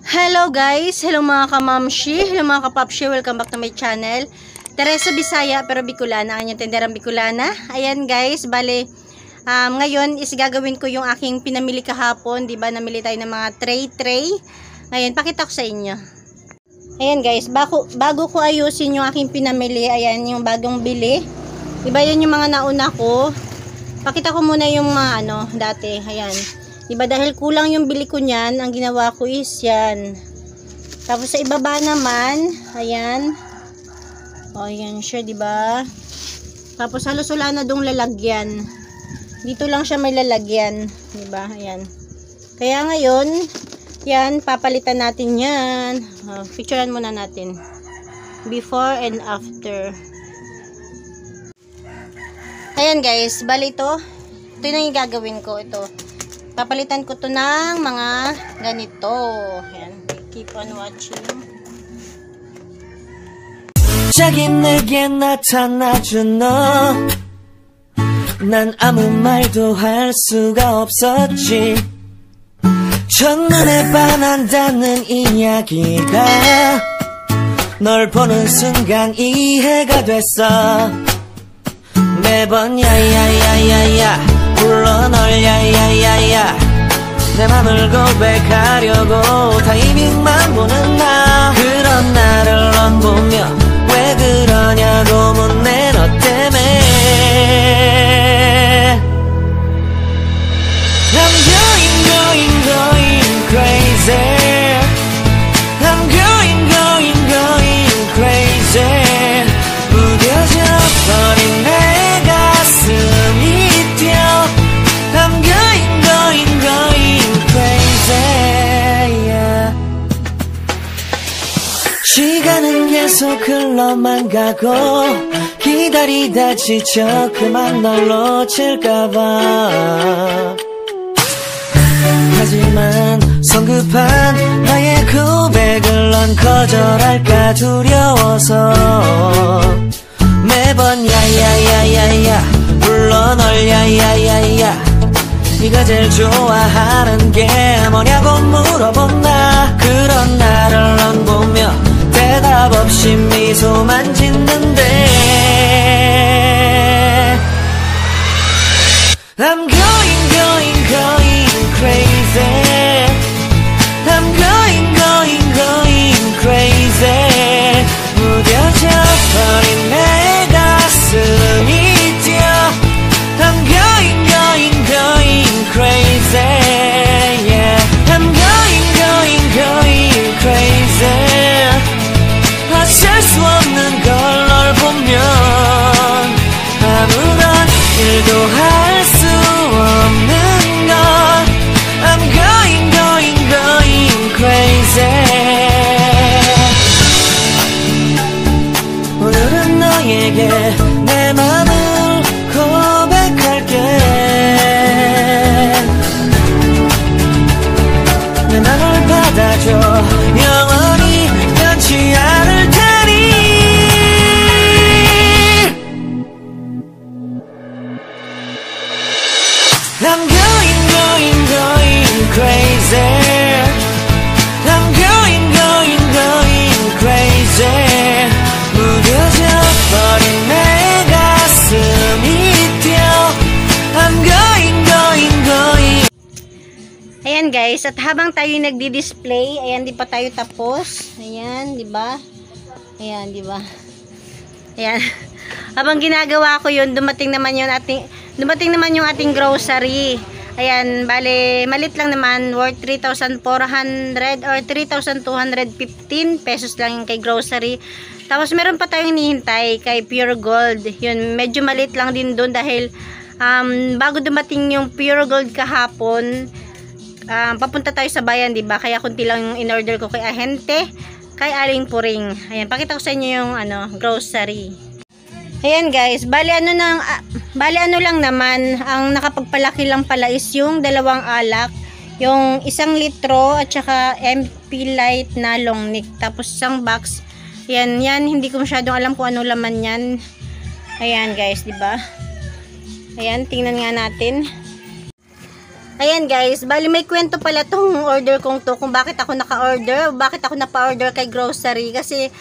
Hello guys, hello mga kamamshi, hello mga kapapshi, welcome back to my channel. Teresa Bisaya pero Bicolana, ang inyong tenderang Bicolana. Ayan guys, bale ngayon is gagawin ko yung aking pinamili kahapon, 'di ba? Namili tayo ng mga tray. Ngayon pakita ko sa inyo. Ayan guys, bago ko ayusin yung aking pinamili, ayan yung bagong bili. 'Di ba 'yan yung mga nauna ko? Pakita ko muna yung mga dati. Ayan. Diba dahil kulang yung bili ko niyan, ang ginawa ko is yan. Tapos sa ibaba naman, ayan. O, ayan siya, diba? Tapos halos wala na dong lalagyan. Dito lang siya may lalagyan. Diba? Ayan. Kaya ngayon, yan, papalitan natin yan. Picturean muna natin. Before and after. Ayan guys, bali ito. Ito na yung gagawin ko, ito. Papalitan ko to ng mga ganito. Ayan. Keep on watching. 갑자기 내게 나타나준 너. 난 아무 말도 할 수가 없었지. 첫눈에 반한다는 이야기가 널 보는 순간 이해가 됐어. 매번 야야야야야 불러 널 야야야야 내 맘을 고백하려고 타이밍만 보는 나. 그런 나를 넌 보며 왜 그러냐고 묻네 너 때문에. I'm going crazy. I'm going crazy. 무뎌져 버린 내 가슴이 뛰어. I'm going crazy, yeah. 시간은 계속 흘러만 가고 기다리다 지쳐 그만 널 놓칠까봐. 하지만 성급한 나의 고백을 넌 거절할까 두려워서 매번 야야야야야 불러 널 야야야야 네가 제일 좋아하는 게 뭐냐고 물어본 나. 그런 나를 넌 보며 대답 없이 미소만 짓는데. I'm going crazy. I'm going crazy. 무뎌져 버린 내 가슴이 뛰어. I'm going crazy, yeah. I'm going crazy. 어쩔 수 없는 걸 널 보면 아무런 일도 할 수 없는 걸. I'm going crazy. 오늘은 너에게 내 맘을 고백할게. 내 맘을 받아줘. 영원히 변치 않을 테니. I'm going crazy. I'm going crazy. 무뎌져 버린 내 가슴이 뛰어. I'm going. Ayan guys, at habang tayo nagdi-display, ayan, di pa tayo tapos. Ayan, di ba? Ayan, di ba? Ayan. Habang ginagawa ko 'yun, dumating naman yung ating grocery. Ayan, bale, malit lang naman, worth 3,400 or 3,215 pesos lang yung kay grocery. Tapos meron pa tayong hinihintay kay Pure Gold. Yun, medyo malit lang din doon dahil bago dumating yung Pure Gold kahapon, papunta tayo sa bayan, di ba? Kaya kunti lang yung in-order ko kay Ahente, kay Aling Puring. Ayan, pakita ko sa inyo yung grocery. Ayan guys, bali ano lang naman, ang nakapagpalaki lang pala is yung dalawang alak, yung 1 litro at saka MP Light na long neck, tapos isang box. Ayan, hindi ko masyadong alam kung ano laman yan. Ayan guys, di ba? Ayan, tingnan nga natin. Ayan guys, bali may kwento pala tong order kong to kung bakit ako naka-order, bakit ako napa-order kay grocery kasi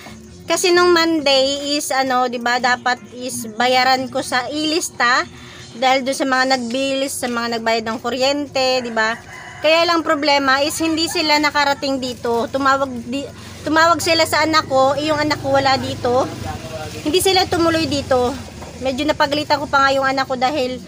nung Monday is 'di ba, dapat is bayaran ko sa ilista dahil do sa mga nagbilis, sa mga nagbayad ng kuryente, 'di ba? Kaya lang problema is hindi sila nakarating dito. Tumawag sila sa anak ko, yung anak ko wala dito. Hindi sila tumuloy dito. Medyo napagalitan ko pa nga yung anak ko dahil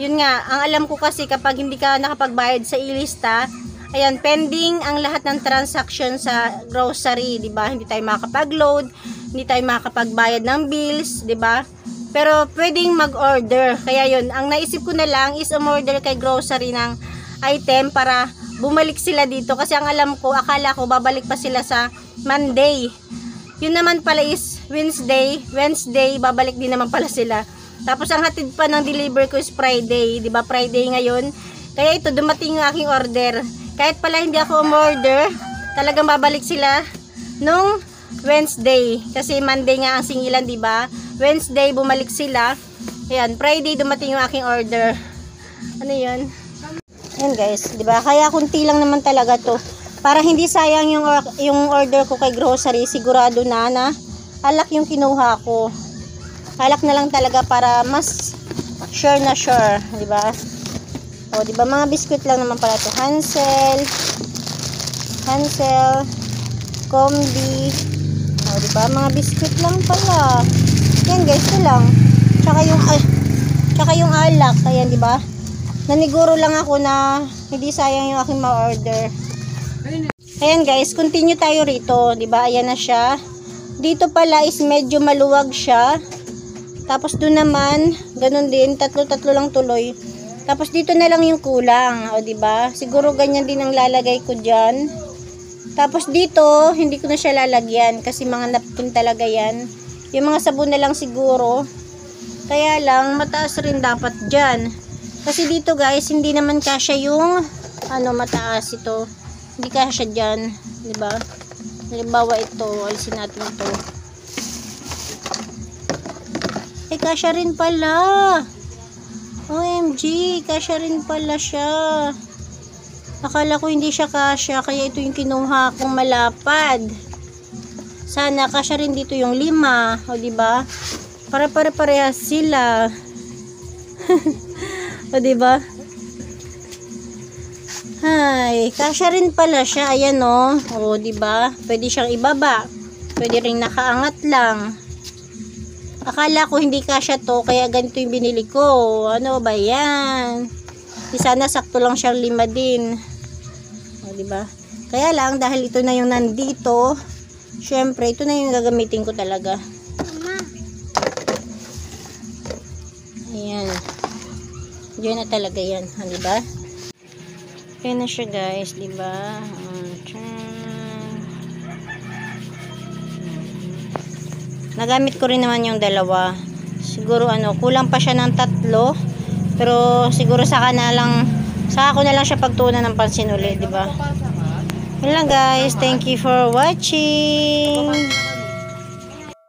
yun nga, ang alam ko kasi kapag hindi ka nakapagbayad sa ilista, ayan, pending ang lahat ng transaction sa grocery, 'di ba? Hindi tayo makakapag-load, hindi tayo makakapagbayad ng bills, 'di ba? Pero pwedeng mag-order. Kaya yun, ang naisip ko na lang is umorder kay grocery ng item para bumalik sila dito kasi ang alam ko, akala ko babalik pa sila sa Monday. Yun naman pala is Wednesday, babalik din naman pala sila. Tapos ang hatid pa ng deliver ko is Friday, 'di ba? Friday ngayon. Kaya ito dumating yung aking order. Kahit pala hindi ako umorder, talagang babalik sila nung Wednesday kasi Monday nga ang singilan, 'di ba? Wednesday bumalik sila. Ayan, Friday dumating yung aking order. Ano 'yun? Ayan guys, 'di ba? Kaya kunti lang naman talaga 'to. Para hindi sayang yung order ko kay grocery, sigurado na alak yung kinuha ko. Alak na lang talaga para mas sure na sure, 'di ba? O, 'di ba, mga biskuit lang naman pala 'to. Hansel, Combi. O, 'di ba, mga biskuit lang pala. Yan guys, ito lang. Tsaka yung alak, ayan, 'di ba? Naniguro lang ako na hindi sayang yung aking ma-order. Ayan guys, continue tayo rito, 'di ba? Ayan na siya. Dito pala is medyo maluwag siya. Tapos doon naman, ganun din, tatlo lang tuloy. Tapos dito na lang yung kulang, o 'di ba? Siguro ganyan din ang lalagay ko diyan. Tapos dito, hindi ko na siya lalagyan kasi mga napkin talaga 'yan. Yung mga sabon na lang siguro. Kaya lang mataas rin dapat diyan. Kasi dito guys, hindi naman kasya yung mataas ito. Hindi kasya diyan, 'di ba? Halimbawa ito, alisin natin ito. Kasya rin pala. OMG, kasya rin pala siya. Akala ko hindi siya kasya, kaya ito yung kinuha kong malapad. Sana kasya rin dito yung 5, o 'di ba? Para pare-parehas sila. O 'di ba? Hay, kasya rin pala siya. Ayan o 'di ba? Pwede siyang ibaba. Pwede ring nakaangat lang. Akala ko hindi kasya to, kaya ganito yung binili ko. Ano ba yan? Di sana sakto lang siyang 5 din. O, diba? Kaya lang, dahil ito na yung nandito, syempre, ito na yung gagamitin ko talaga. Ayan. Diyan na talaga yan. Diba? Ayan na siya guys, diba? Nagamit ko rin naman yung 2. Siguro kulang pa siya ng 3. Pero siguro saka ko na lang siya pagtuunan ng pansin ulit, 'di ba? Yun lang guys. Thank you for watching.